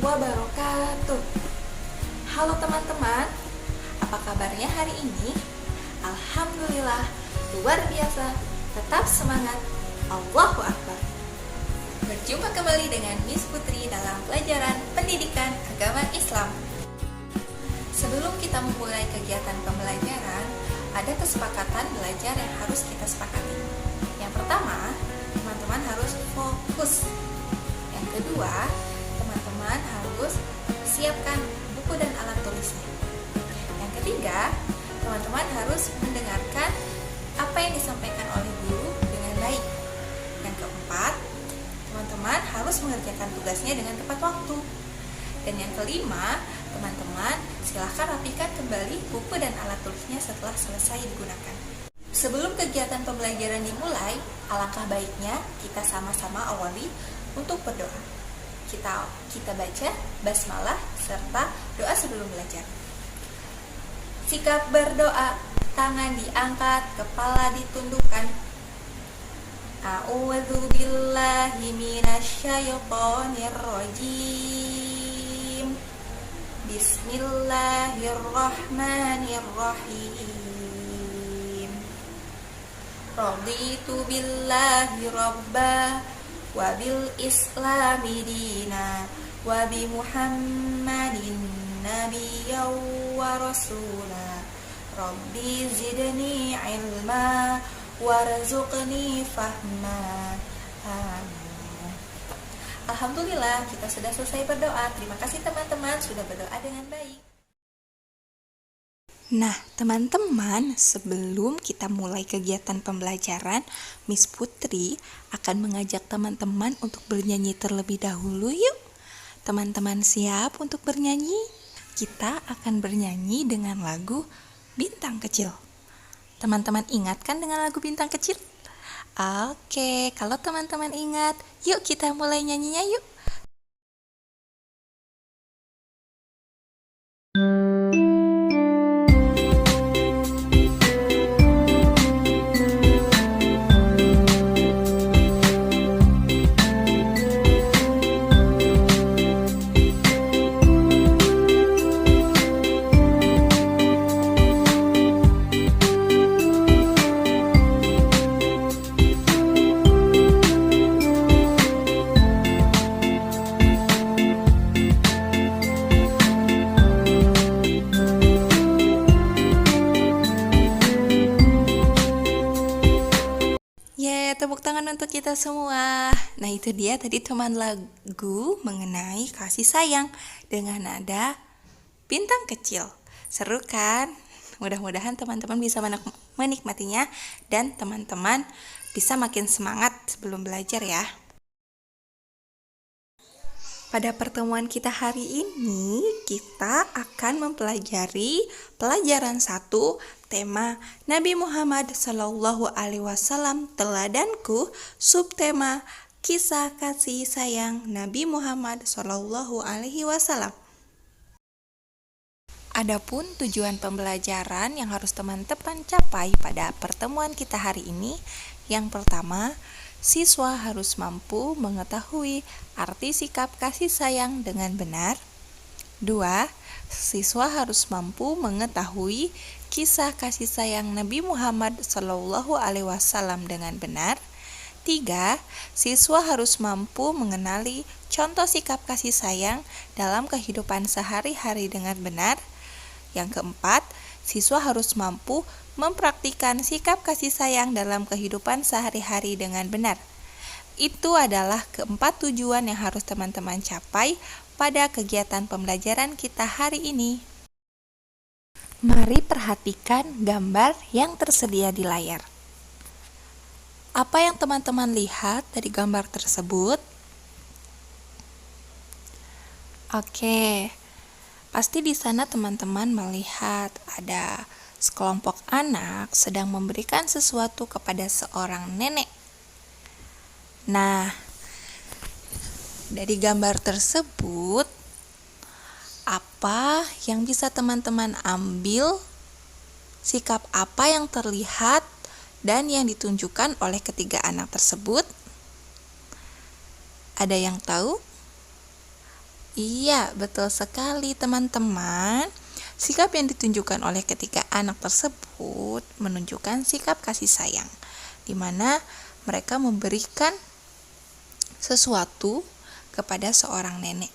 wabarakatuh. Halo teman-teman, apa kabarnya hari ini? Alhamdulillah, luar biasa, tetap semangat, Allahu Akbar. Berjumpa kembali dengan Miss Putri dalam pelajaran pendidikan agama Islam. Sebelum kita memulai kegiatan pembelajaran, ada kesepakatan belajar yang harus kita sepakati. Yang pertama, teman-teman harus fokus. Yang kedua, teman-teman harus siapkan buku dan alat tulisnya. Yang ketiga, teman-teman harus mendengarkan apa yang disampaikan oleh guru dengan baik. Yang keempat, teman-teman harus mengerjakan tugasnya dengan tepat waktu. Dan yang kelima, teman-teman silahkan rapikan kembali buku dan alat tulisnya setelah selesai digunakan. Sebelum kegiatan pembelajaran dimulai, alangkah baiknya kita sama-sama awali untuk berdoa. Kita baca basmalah serta doa sebelum belajar. Sikap berdoa, tangan diangkat, kepala ditundukkan. A'udzu billahi minasyaitonir rajim. Bismillahirrahmanirrahim. Raditu billahi rabba wa bil islami dina wa bi muhammadin nabiyyan wa rasula. Rabbi zidni ilma warzuqni fahma. Amin. Alhamdulillah, kita sudah selesai berdoa. Terima kasih teman-teman sudah berdoa dengan baik. Nah, teman-teman, sebelum kita mulai kegiatan pembelajaran, Miss Putri akan mengajak teman-teman untuk bernyanyi terlebih dahulu yuk. Teman-teman siap untuk bernyanyi? Kita akan bernyanyi dengan lagu Bintang Kecil. Teman-teman ingat kan dengan lagu Bintang Kecil? Oke, kalau teman-teman ingat, yuk kita mulai nyanyinya yuk. Tepuk tangan untuk kita semua. Nah, itu dia tadi teman lagu mengenai kasih sayang dengan nada Bintang Kecil. Seru kan? Mudah-mudahan teman-teman bisa menikmatinya dan teman-teman bisa makin semangat sebelum belajar ya. Pada pertemuan kita hari ini, kita akan mempelajari pelajaran 1, tema Nabi Muhammad SAW teladanku, subtema kisah kasih sayang Nabi Muhammad SAW. Adapun tujuan pembelajaran yang harus teman-teman capai pada pertemuan kita hari ini, yang pertama, siswa harus mampu mengetahui arti sikap kasih sayang dengan benar. 2. Siswa harus mampu mengetahui kisah kasih sayang Nabi Muhammad SAW dengan benar. 3. Siswa harus mampu mengenali contoh sikap kasih sayang dalam kehidupan sehari-hari dengan benar. Yang keempat, siswa harus mampu mempraktikkan sikap kasih sayang dalam kehidupan sehari-hari dengan benar. Itu adalah keempat tujuan yang harus teman-teman capai pada kegiatan pembelajaran kita hari ini. Mari perhatikan gambar yang tersedia di layar. Apa yang teman-teman lihat dari gambar tersebut? Oke, pasti di sana teman-teman melihat ada sekelompok anak sedang memberikan sesuatu kepada seorang nenek. Nah, dari gambar tersebut, apa yang bisa teman-teman ambil? Sikap apa yang terlihat dan yang ditunjukkan oleh ketiga anak tersebut? Ada yang tahu? Iya, betul sekali teman-teman. Sikap yang ditunjukkan oleh ketiga anak tersebut menunjukkan sikap kasih sayang, di mana mereka memberikan sesuatu kepada seorang nenek.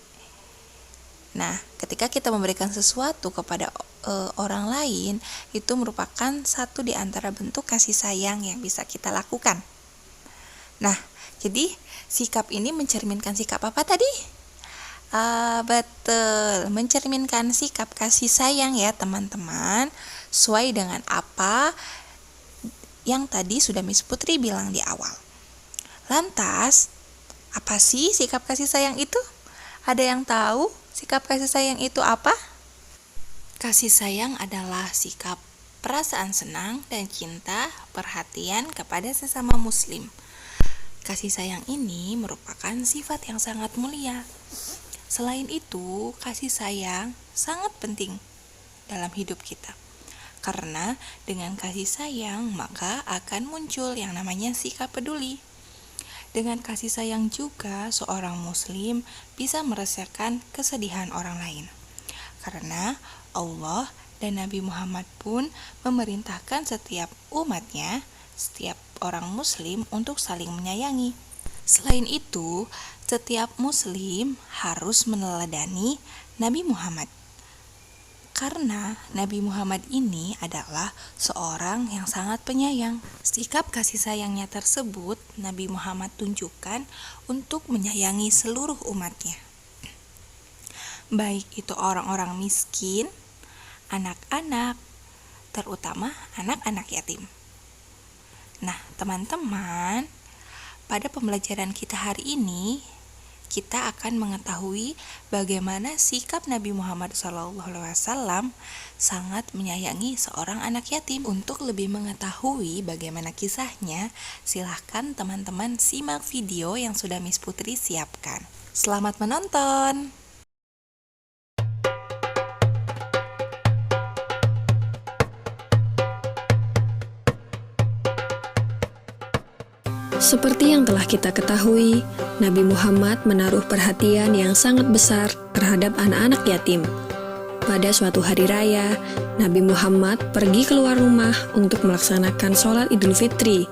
Nah, ketika kita memberikan sesuatu kepada orang lain, itu merupakan satu di antara bentuk kasih sayang yang bisa kita lakukan. Nah, jadi sikap ini mencerminkan sikap apa tadi? Betul, mencerminkan sikap kasih sayang ya teman-teman, sesuai dengan apa yang tadi sudah Miss Putri bilang di awal. Lantas, apa sih sikap kasih sayang itu? Ada yang tahu sikap kasih sayang itu apa? Kasih sayang adalah sikap perasaan senang dan cinta, perhatian kepada sesama muslim. Kasih sayang ini merupakan sifat yang sangat mulia. Selain itu, kasih sayang sangat penting dalam hidup kita. Karena dengan kasih sayang, maka akan muncul yang namanya sikap peduli. Dengan kasih sayang juga, seorang muslim bisa merasakan kesedihan orang lain. Karena Allah dan Nabi Muhammad pun memerintahkan setiap umatnya, setiap orang muslim untuk saling menyayangi. Selain itu, setiap muslim harus meneladani Nabi Muhammad. Karena Nabi Muhammad ini adalah seorang yang sangat penyayang. Sikap kasih sayangnya tersebut Nabi Muhammad tunjukkan untuk menyayangi seluruh umatnya. Baik itu orang-orang miskin, anak-anak, terutama anak-anak yatim. Nah, teman-teman, pada pembelajaran kita hari ini, kita akan mengetahui bagaimana sikap Nabi Muhammad SAW sangat menyayangi seorang anak yatim. Untuk lebih mengetahui bagaimana kisahnya, silahkan teman-teman simak video yang sudah Miss Putri siapkan. Selamat menonton! Seperti yang telah kita ketahui, Nabi Muhammad menaruh perhatian yang sangat besar terhadap anak-anak yatim. Pada suatu hari raya, Nabi Muhammad pergi keluar rumah untuk melaksanakan sholat Idul Fitri,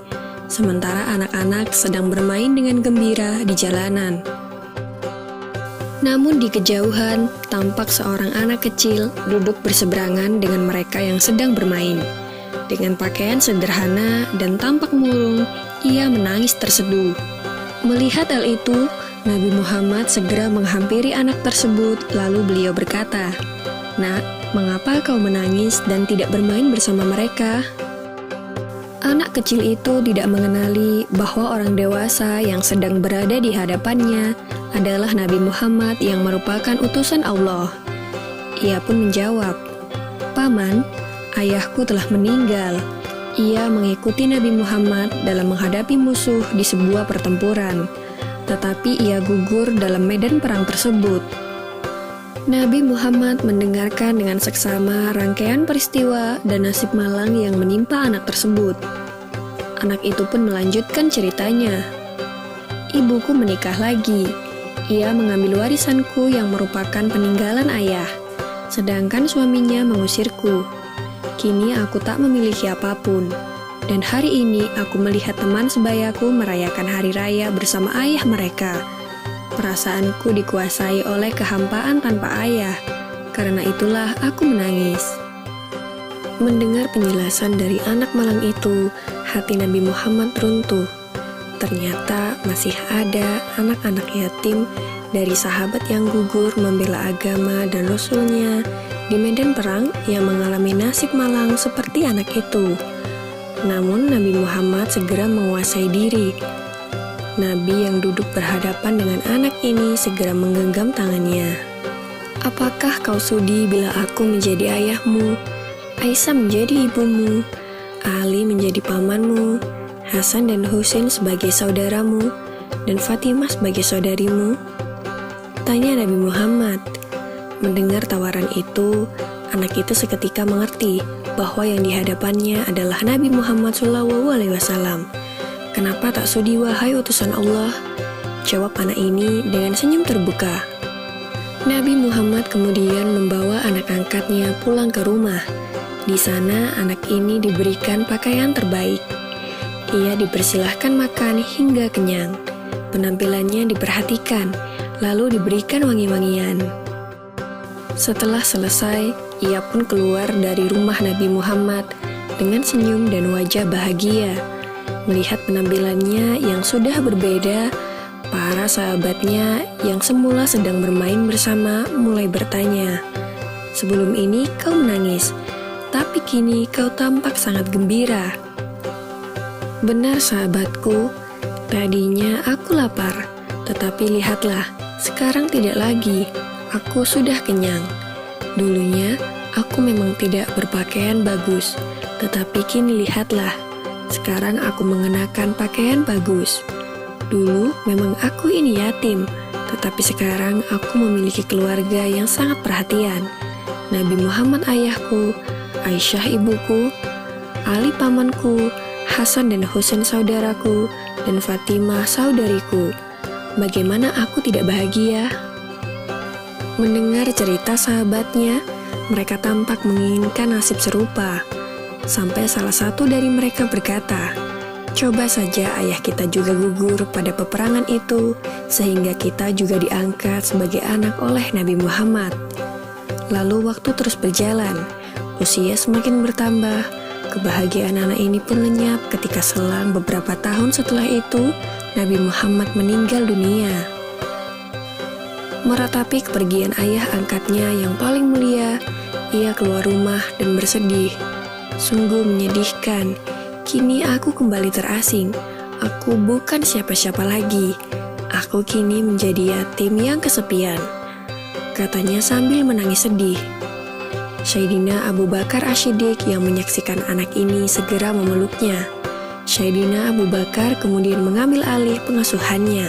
sementara anak-anak sedang bermain dengan gembira di jalanan. Namun di kejauhan, tampak seorang anak kecil duduk berseberangan dengan mereka yang sedang bermain. Dengan pakaian sederhana dan tampak murung, ia menangis terseduh. Melihat hal itu, Nabi Muhammad segera menghampiri anak tersebut, lalu beliau berkata, "Nak, mengapa kau menangis dan tidak bermain bersama mereka?" Anak kecil itu tidak mengenali bahwa orang dewasa yang sedang berada di hadapannya adalah Nabi Muhammad yang merupakan utusan Allah. Ia pun menjawab, "Paman, ayahku telah meninggal." Ia mengikuti Nabi Muhammad dalam menghadapi musuh di sebuah pertempuran, tetapi ia gugur dalam medan perang tersebut. Nabi Muhammad mendengarkan dengan seksama rangkaian peristiwa dan nasib malang yang menimpa anak tersebut. Anak itu pun melanjutkan ceritanya. "Ibuku menikah lagi. Ia mengambil warisanku yang merupakan peninggalan ayah, sedangkan suaminya mengusirku. Kini aku tak memiliki apapun, dan hari ini aku melihat teman sebayaku merayakan hari raya bersama ayah mereka. Perasaanku dikuasai oleh kehampaan tanpa ayah, karena itulah aku menangis." Mendengar penjelasan dari anak malang itu, hati Nabi Muhammad runtuh. Ternyata masih ada anak-anak yatim dari sahabat yang gugur membela agama dan Rasulnya di medan perang yang mengalami nasib malang seperti anak itu. Namun Nabi Muhammad segera menguasai diri. Nabi yang duduk berhadapan dengan anak ini segera menggenggam tangannya. "Apakah kau sudi bila aku menjadi ayahmu, Aisyah menjadi ibumu, Ali menjadi pamanmu, Hasan dan Husain sebagai saudaramu, dan Fatimah sebagai saudarimu?" Tanya Nabi Muhammad. Mendengar tawaran itu, anak itu seketika mengerti bahwa yang dihadapannya adalah Nabi Muhammad SAW. "Kenapa tak sudi wahai utusan Allah?" jawab anak ini dengan senyum terbuka. Nabi Muhammad kemudian membawa anak angkatnya pulang ke rumah. Di sana anak ini diberikan pakaian terbaik. Ia dipersilahkan makan hingga kenyang. Penampilannya diperhatikan, lalu diberikan wangi-wangian. Setelah selesai, ia pun keluar dari rumah Nabi Muhammad dengan senyum dan wajah bahagia. Melihat penampilannya yang sudah berbeda, para sahabatnya yang semula sedang bermain bersama mulai bertanya, "Sebelum ini kau menangis, tapi kini kau tampak sangat gembira." "Benar sahabatku, tadinya aku lapar, tetapi lihatlah, sekarang tidak lagi, aku sudah kenyang. Dulunya aku memang tidak berpakaian bagus, tetapi kini lihatlah, sekarang aku mengenakan pakaian bagus. Dulu memang aku ini yatim, tetapi sekarang aku memiliki keluarga yang sangat perhatian. Nabi Muhammad ayahku, Aisyah ibuku, Ali pamanku, Hasan dan Husain saudaraku, dan Fatimah saudariku. Bagaimana aku tidak bahagia?" Mendengar cerita sahabatnya, mereka tampak menginginkan nasib serupa. Sampai salah satu dari mereka berkata, "Coba saja ayah kita juga gugur pada peperangan itu, sehingga kita juga diangkat sebagai anak oleh Nabi Muhammad." Lalu waktu terus berjalan, usia semakin bertambah, kebahagiaan anak ini pun lenyap ketika selang beberapa tahun setelah itu, Nabi Muhammad meninggal dunia. Meratapi kepergian ayah angkatnya yang paling mulia, ia keluar rumah dan bersedih. "Sungguh menyedihkan. Kini aku kembali terasing. Aku bukan siapa-siapa lagi. Aku kini menjadi yatim yang kesepian," katanya sambil menangis sedih. Sayyidina Abu Bakar Asy-Syiddiq yang menyaksikan anak ini segera memeluknya. Sayyidina Abu Bakar kemudian mengambil alih pengasuhannya.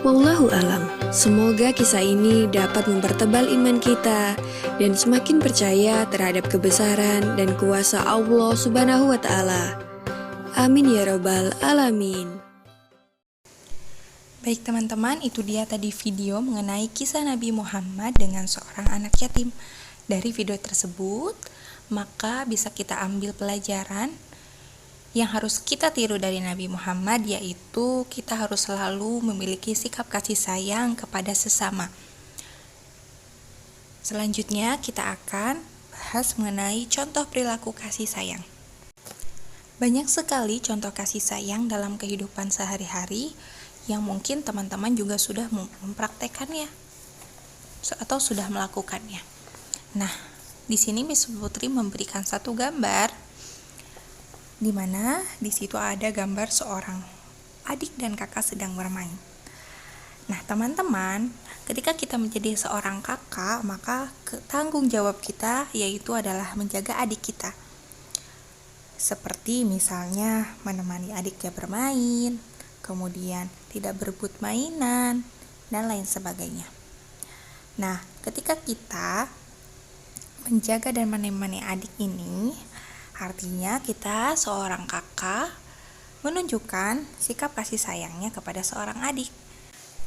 Wallahu alam. Semoga kisah ini dapat mempertebal iman kita dan semakin percaya terhadap kebesaran dan kuasa Allah Subhanahu wa Ta'ala. Amin ya Rabbal Alamin. Baik teman-teman, itu dia tadi video mengenai kisah Nabi Muhammad dengan seorang anak yatim. Dari video tersebut, maka bisa kita ambil pelajaran yang harus kita tiru dari Nabi Muhammad, yaitu kita harus selalu memiliki sikap kasih sayang kepada sesama. Selanjutnya kita akan bahas mengenai contoh perilaku kasih sayang. Banyak sekali contoh kasih sayang dalam kehidupan sehari-hari yang mungkin teman-teman juga sudah mempraktekannya atau sudah melakukannya. Nah, di sini Miss Putri memberikan satu gambar di mana di situ ada gambar seorang adik dan kakak sedang bermain. Nah, teman-teman, ketika kita menjadi seorang kakak, maka tanggung jawab kita yaitu adalah menjaga adik kita. Seperti misalnya menemani adiknya bermain, kemudian tidak berebut mainan, dan lain sebagainya. Nah, ketika kita menjaga dan menemani adik ini, artinya kita seorang kakak menunjukkan sikap kasih sayangnya kepada seorang adik.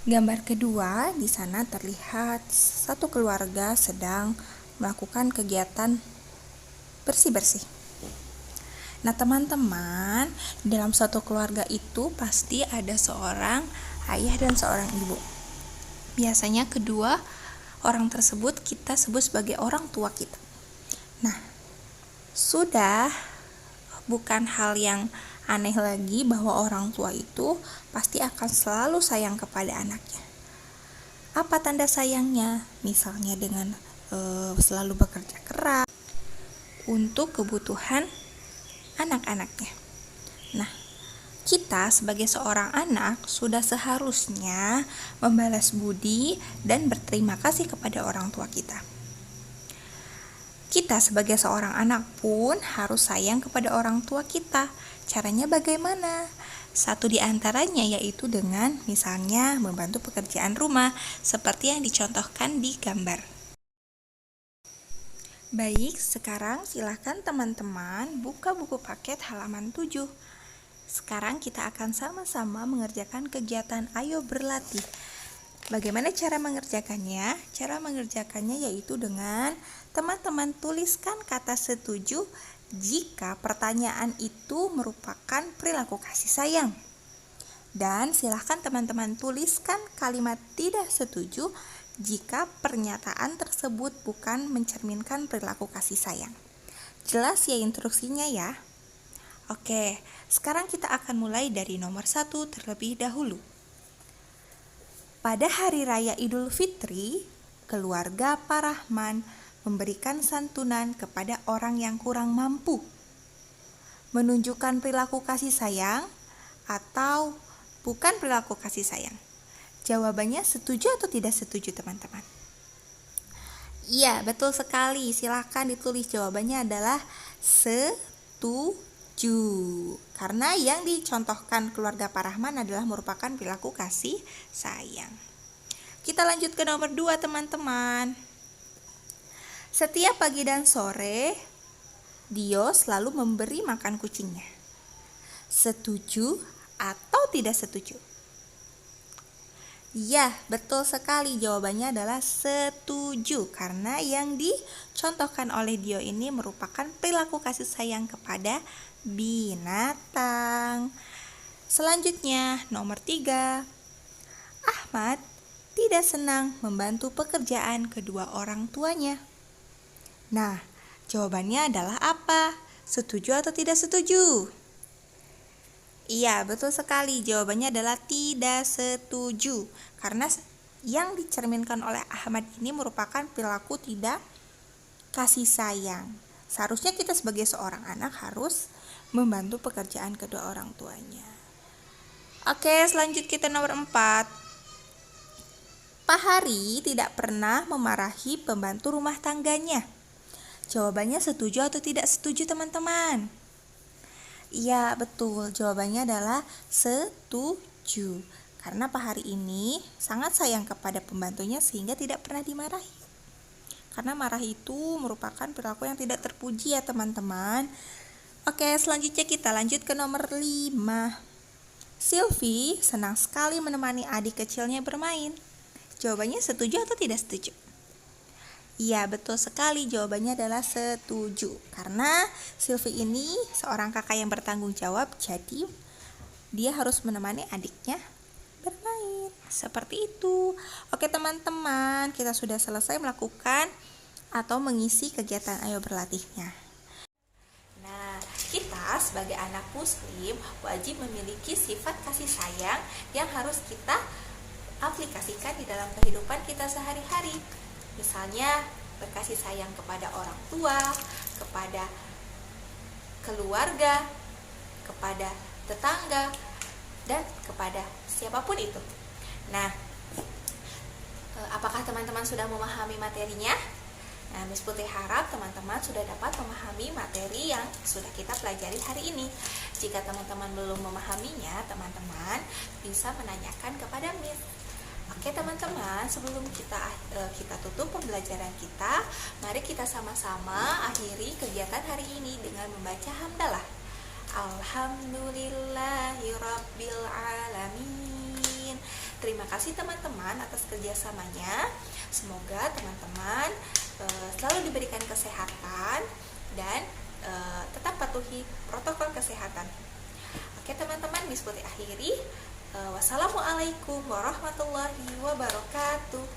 Gambar kedua, di sana terlihat satu keluarga sedang melakukan kegiatan bersih-bersih. Nah, teman-teman, dalam satu keluarga itu pasti ada seorang ayah dan seorang ibu. Biasanya kedua orang tersebut kita sebut sebagai orang tua kita. Nah, sudah bukan hal yang aneh lagi bahwa orang tua itu pasti akan selalu sayang kepada anaknya. Apa tanda sayangnya? Misalnya dengan selalu bekerja keras untuk kebutuhan anak-anaknya. Nah, kita sebagai seorang anak sudah seharusnya membalas budi dan berterima kasih kepada orang tua kita. Kita sebagai seorang anak pun harus sayang kepada orang tua kita. Caranya bagaimana? Satu di antaranya yaitu dengan misalnya membantu pekerjaan rumah seperti yang dicontohkan di gambar. Baik, sekarang silakan teman-teman buka buku paket halaman 7. Sekarang kita akan sama-sama mengerjakan kegiatan Ayo Berlatih. Bagaimana cara mengerjakannya? Cara mengerjakannya yaitu dengan teman-teman tuliskan kata setuju jika pertanyaan itu merupakan perilaku kasih sayang. Dan silahkan teman-teman tuliskan kalimat tidak setuju jika pernyataan tersebut bukan mencerminkan perilaku kasih sayang. Jelas ya instruksinya ya? Oke, sekarang kita akan mulai dari nomor 1 terlebih dahulu. Pada hari raya Idul Fitri, keluarga Pak Rahman memberikan santunan kepada orang yang kurang mampu. Menunjukkan perilaku kasih sayang atau bukan perilaku kasih sayang? Jawabannya setuju atau tidak setuju, teman-teman? Iya, betul sekali. Silakan ditulis, jawabannya adalah setuju. Karena yang dicontohkan keluarga Pak Rahman adalah merupakan perilaku kasih sayang. Kita lanjut ke nomor 2, teman-teman. Setiap pagi dan sore, Dio selalu memberi makan kucingnya. Setuju atau tidak setuju? Ya, betul sekali. Jawabannya adalah setuju. Karena yang dicontohkan oleh Dio ini merupakan perilaku kasih sayang kepada binatang. Selanjutnya, nomor 3. Ahmad tidak senang membantu pekerjaan kedua orang tuanya. Nah, jawabannya adalah apa? Setuju atau tidak setuju? Iya, betul sekali. Jawabannya adalah tidak setuju. Karena yang dicerminkan oleh Ahmad ini merupakan perilaku tidak kasih sayang. Seharusnya kita sebagai seorang anak harus membantu pekerjaan kedua orang tuanya. Oke, selanjut kita nomor 4. Pak Hari tidak pernah memarahi pembantu rumah tangganya. Jawabannya setuju atau tidak setuju, teman-teman? Iya, betul. Jawabannya adalah setuju. Karena Pak Hari ini sangat sayang kepada pembantunya sehingga tidak pernah dimarahi. Karena marah itu merupakan perilaku yang tidak terpuji ya, teman-teman. Oke, selanjutnya kita lanjut ke nomor 5. Sylvie senang sekali menemani adik kecilnya bermain. Jawabannya setuju atau tidak setuju? Iya, betul sekali. Jawabannya adalah setuju. Karena Sylvie ini seorang kakak yang bertanggung jawab, jadi dia harus menemani adiknya bermain. Seperti itu. Oke, teman-teman, kita sudah selesai melakukan atau mengisi kegiatan Ayo Berlatihnya. Nah, kita sebagai anak muslim wajib memiliki sifat kasih sayang yang harus kita aplikasikan di dalam kehidupan kita sehari-hari. Misalnya berkasih sayang kepada orang tua, kepada keluarga, kepada tetangga, dan kepada siapapun itu. Nah, apakah teman-teman sudah memahami materinya? Nah, Miss Putri harap teman-teman sudah dapat memahami materi yang sudah kita pelajari hari ini. Jika teman-teman belum memahaminya, teman-teman bisa menanyakan kepada Miss. Oke, teman-teman, sebelum kita tutup pembelajaran kita, mari kita sama-sama akhiri kegiatan hari ini dengan membaca hamdalah. Alhamdulillahirabbil alamin. Terima kasih teman-teman atas kerjasamanya. Semoga teman-teman selalu diberikan kesehatan dan tetap patuhi protokol kesehatan. Oke, teman-teman, Miss Putri akhiri. Wassalamualaikum warahmatullahi wabarakatuh.